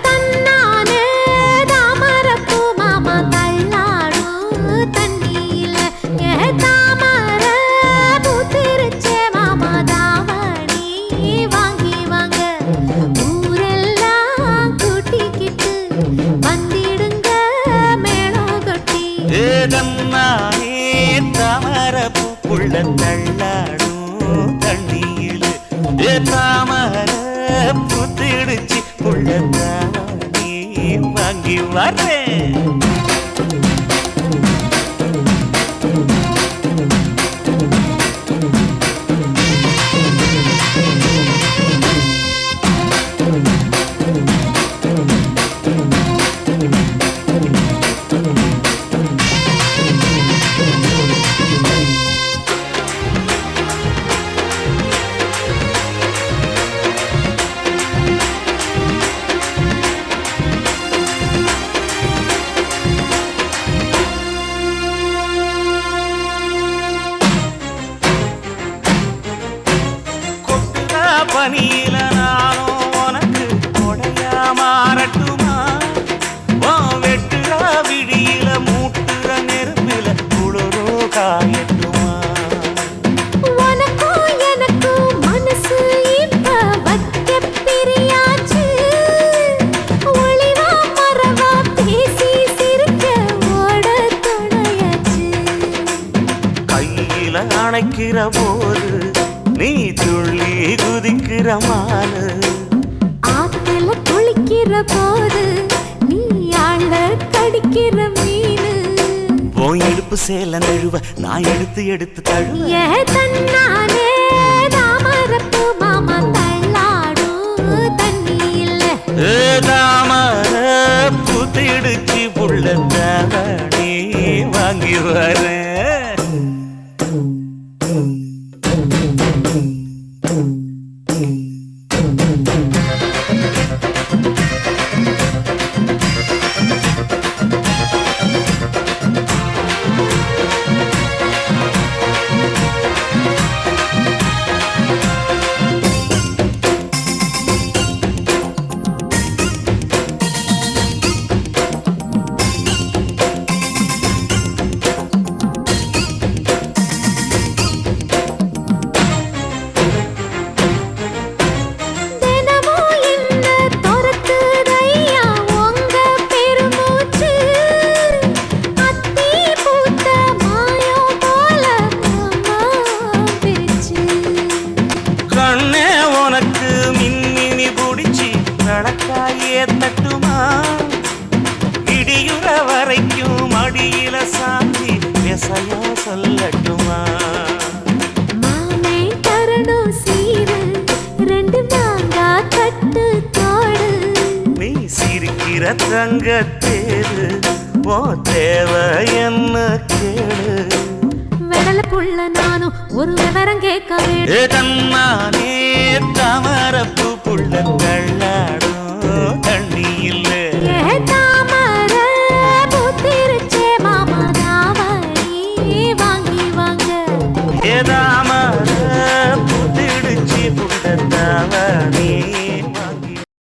தன்னானே தாமரப்பூ மாமா தள்ளாடும் தண்ணியில தாமர பூத்திருச்சே மாமா தாவணி வாங்கி வாங்க ஊரெல்லாம் கூட்டிக்கிட்டு வந்திடுங்க மேளம் கொட்டி தன்னானே தாமரப்பூ புள்ள தள்ளாடும் தண்ணியில தாமர பூத்திடுச்சு புள்ள தாவணி வாங்கி வரேன் பனியில நானும் உனக்கு கொடையா மாறட்டுமா வெட்டுற விடியில மூட்டுற நெருப்பில குளிரோ காயட்டுமா உனக்கும் எனக்கும் மனசு இப்ப வைக்க பிரியாச்சு ஒளிவா மரவா பேசி சிரிக்க ஓட துணையாச்சு கையில அணைக்கிற போது நீ துள்ளி குதிக்கிற மானு ஆத்துல குளிக்கிற போது நீ ஆள கடிக்கிற மீனு போய் எடுப்பு சேல நழுவ நான் எடுத்து எடுத்து தழுவ தன்னானே தாமரப்பூ மாமா தள்ளாடும் தண்ணியில தாமர பூத்திடுச்சு புள்ள தாவணி வாங்கி வரேன் நடக்காயே தட்டுமா இடியுற வரைக்கும் மடியில சாந்தி விசையா சொல்லட்டுமா மாமே தரணும் சீரு ரெண்டு மாங்கா கட்டு தோடு நீ சிரிக்கிற தங்கத்தேரு ஓ தேவை என்ன கேளு வெடல புள்ள நானும் ஒரு விவரம் கேட்க வேண்டும் தன்னானே தாமரப்பூ புள்ள தள்ளாடும் தண்ணியில தாமர பூத்திருச்சே மாமா தாவணி வாங்கி வாங்க தாமர பூத்திடுச்சு புள்ள தாவணி